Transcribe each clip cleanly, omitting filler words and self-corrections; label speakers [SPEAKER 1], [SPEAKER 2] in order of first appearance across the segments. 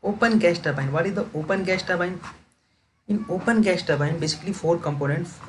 [SPEAKER 1] Open gas turbine. What is the open gas turbine? In open gas turbine, basically four components.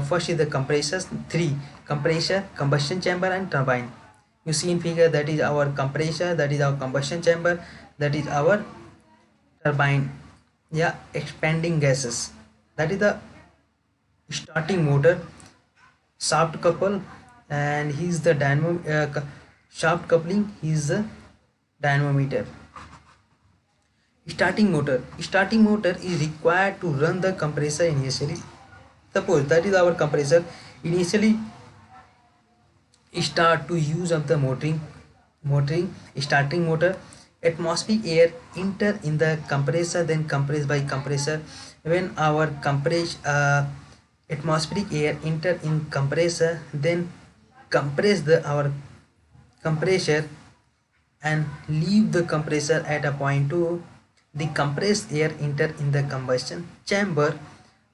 [SPEAKER 1] First is the compressors, three: compressor, combustion chamber, and turbine. You see in figure, that is our compressor, that is our combustion chamber, that is our turbine. Yeah, expanding gases. That is the starting motor, shaft couple, and he's the dynamo. Shaft coupling. He's the dynamometer. Starting motor is required to run the compressor initially. Suppose that is our compressor initially start to use of the motoring starting motor. Atmospheric air enter in the compressor, then compressed by compressor. When our atmospheric air enter in compressor, then compress our compressor and leave the compressor at a point 2. The compressed air enter in the combustion chamber.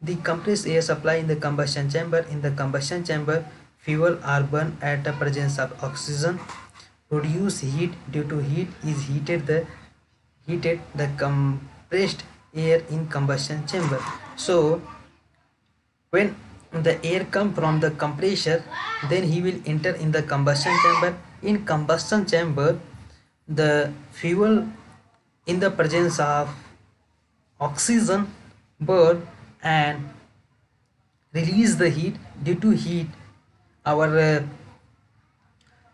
[SPEAKER 1] The compressed air supply in the combustion chamber. In the combustion chamber, fuel are burned at the presence of oxygen. Produce heat. Due to heat is heated the compressed air in combustion chamber. So when the air come from the compressor, then he will enter in the combustion chamber. In combustion chamber, the fuel in the presence of oxygen burn and release the heat. Due to heat, our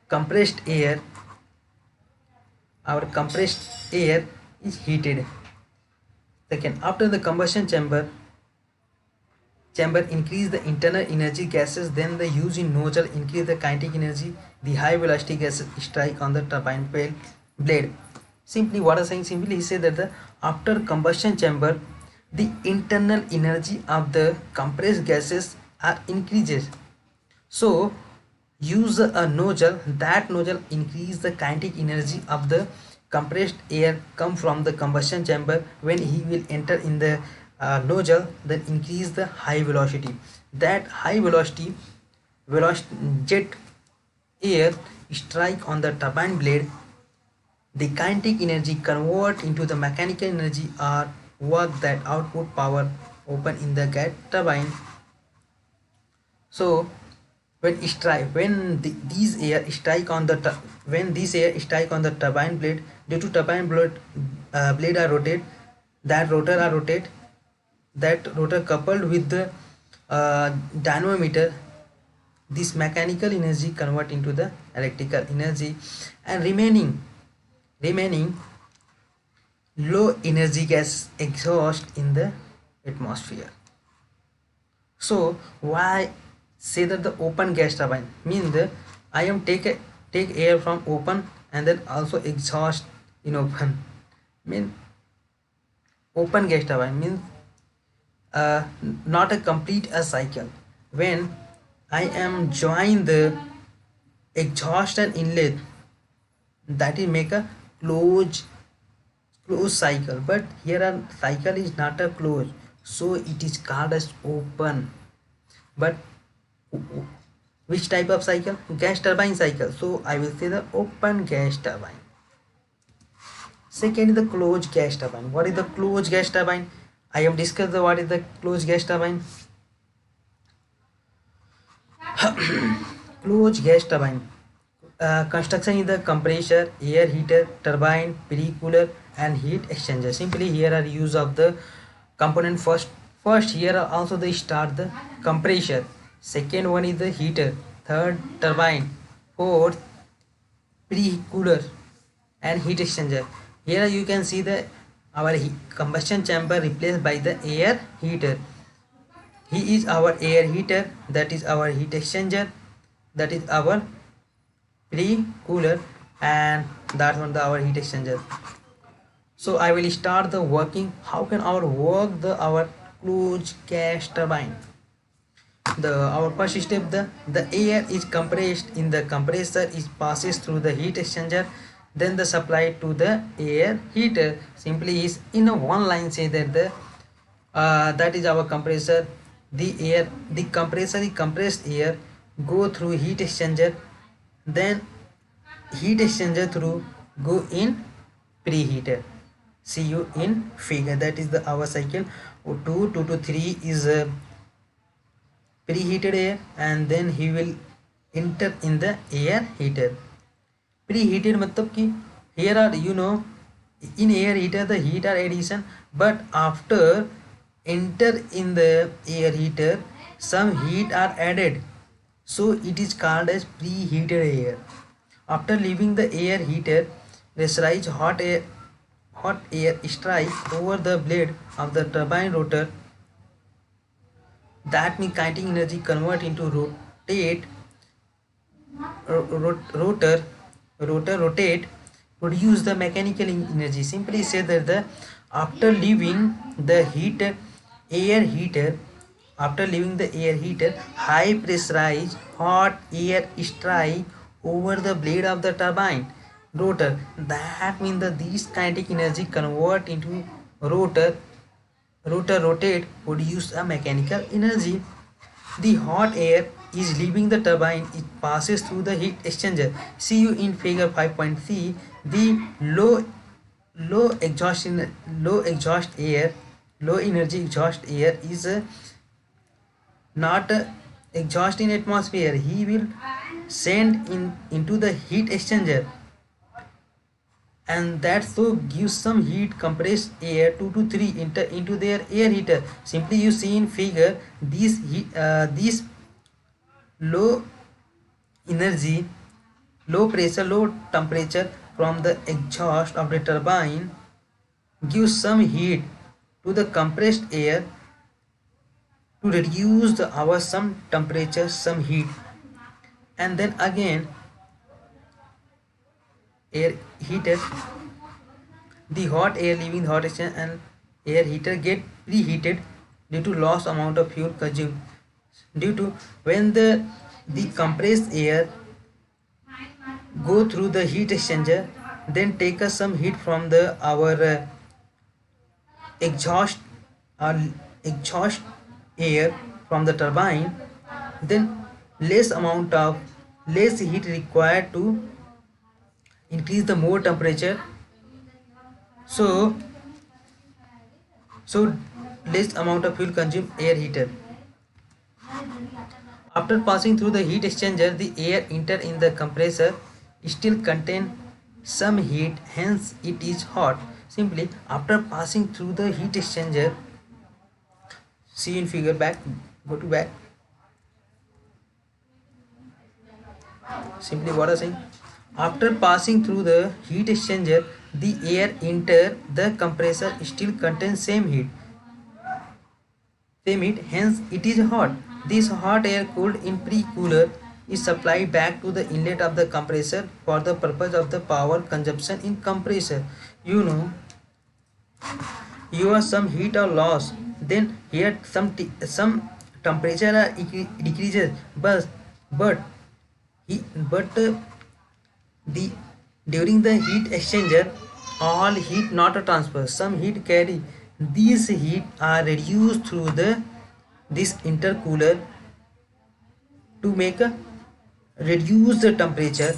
[SPEAKER 1] compressed air is heated. Second, after the combustion chamber increase the internal energy gases, then the use in nozzle increase the kinetic energy. The high velocity gases strike on the turbine blade. Simply what I'm saying, simply he said that the after combustion chamber, the internal energy of the compressed gases are increases. So use a nozzle, that nozzle increase the kinetic energy of the compressed air come from the combustion chamber. When he will enter in the nozzle, then increase the high velocity. That high velocity jet air strike on the turbine blade. The kinetic energy convert into the mechanical energy or work that output power open in the gas turbine. So when these air strike on the turbine blade, due to turbine blade are rotate, that rotor coupled with the dynamometer, this mechanical energy convert into the electrical energy, and remaining low energy gas exhaust in the atmosphere. So why say that the open gas turbine means the I am take air from open and then also exhaust in open. Mean open gas turbine means not a complete a cycle. When I am join the exhaust and inlet, that will make a closed cycle, but here a cycle is not a closed, so it is called as open. But which type of cycle? Gas turbine cycle. So I will say the open gas turbine. Second is the closed gas turbine. What is the closed gas turbine? I have discussed what is the closed gas turbine. Closed gas turbine construction is the compressor, air heater, turbine, pre-cooler, and heat exchanger. Simply here are use of the component. First here are also they start the compressor. Second one is the heater. Third, turbine. Fourth, pre-cooler and heat exchanger. Here you can see the our combustion chamber replaced by the air heater. He is our air heater, that is our heat exchanger, that is our pre-cooler, and that one our heat exchanger. So I will start the working. How can our work our closed gas turbine? Our first step, the air is compressed in the compressor, is passes through the heat exchanger, then the supply to the air heater. Simply is in a one line say that that is our compressor. The compressed air go through heat exchanger, then heat exchanger through go in preheater. See you in figure. That is the our cycle. 2 to 3 is preheated air, and then he will enter in the air heater. Preheated matlab ki here are, you know, in air heater the heat are addition, but after enter in the air heater some heat are added, so it is called as preheated air. After leaving the air heater, pressurized hot air strike over the blade of the turbine rotor. That means kinetic energy convert into rotor rotate, produce the mechanical energy. Simply say that the after leaving the air heater, after leaving the air heater, high pressurized hot air strike over the blade of the turbine rotor. That means that these kinetic energy convert into rotor rotate, produce a mechanical energy. The hot air is leaving the turbine, it passes through the heat exchanger. See you in figure 5.3. The low energy exhaust air is not exhaust in atmosphere. He will send into the heat exchanger, and that so gives some heat. Compressed air 2 to 3 enter into their air heater. Simply you see in figure these low energy, low pressure, low temperature from the exhaust of the turbine gives some heat to the compressed air to reduce our some temperature, some heat, and then again air heater, the hot air leaving the hot exchange and air heater get preheated due to loss amount of fuel consumed. Due to when the compressed air go through the heat exchanger, then take us some heat from the our exhaust or exhaust air from the turbine, then less heat required to increase the more temperature, so less amount of fuel consumed air heater. After passing through the heat exchanger, the air enter in the compressor still contain some heat, hence it is hot. Simply after passing through the heat exchanger, see in figure back, go to back. Simply what I saying, after passing through the heat exchanger, the air enter the compressor still contains same heat, hence it is hot. This hot air cooled in pre-cooler is supplied back to the inlet of the compressor for the purpose of the power consumption in compressor. You know, you have some heat or loss, then here some temperature decreases, but the during the heat exchanger all heat not transfer, some heat carry. These heat are reduced through this intercooler to make a reduce the temperature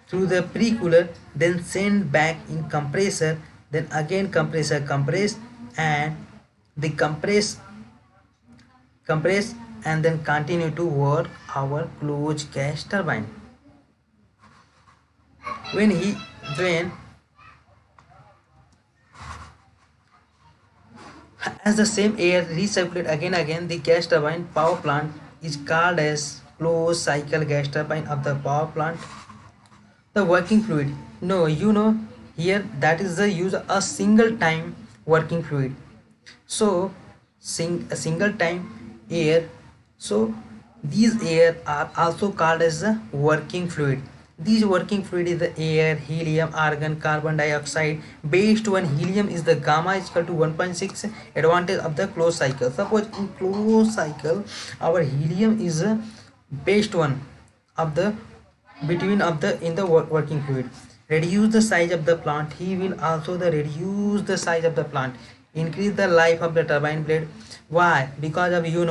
[SPEAKER 1] through the pre-cooler, then send back in compressor, then again compressor compress and the compress and then continue to work our closed gas turbine. When as the same air recirculated again, the gas turbine power plant is called as closed cycle gas turbine of the power plant. The working fluid, no, you know, here that is the use a single time working fluid. So a single time air, so these air are also called as the working fluid. These working fluid is the air, helium, argon, carbon dioxide. Based on helium is the gamma is equal to 1.6. Advantage of the closed cycle. Suppose in closed cycle, our helium is based one of the between of the in the working fluid. Reduce the size of the plant. He will also the reduce the size of the plant. Increase the life of the turbine blade. Why? Because of you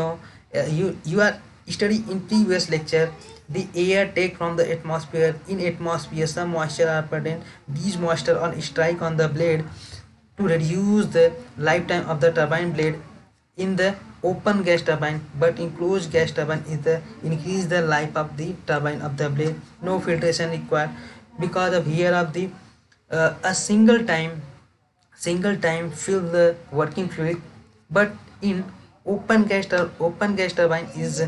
[SPEAKER 1] are study in previous lecture, the air take from the atmosphere. In atmosphere some moisture are present, these moisture on strike on the blade, to reduce the lifetime of the turbine blade in the open gas turbine, but in closed gas turbine is the increase the life of the turbine of the blade. No filtration required because of here of the a single time fill the working fluid, but in open gas turbine is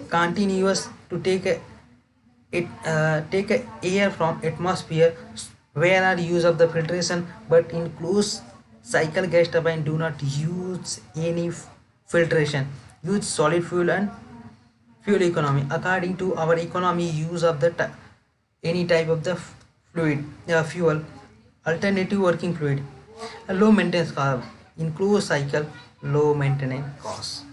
[SPEAKER 1] continuous to take a air from atmosphere where are use of the filtration, but in closed cycle gas turbine do not use any filtration, use solid fuel and fuel economy according to our economy use of the any type of the fluid fuel, alternative working fluid, a low maintenance cost in closed cycle, low maintenance cost.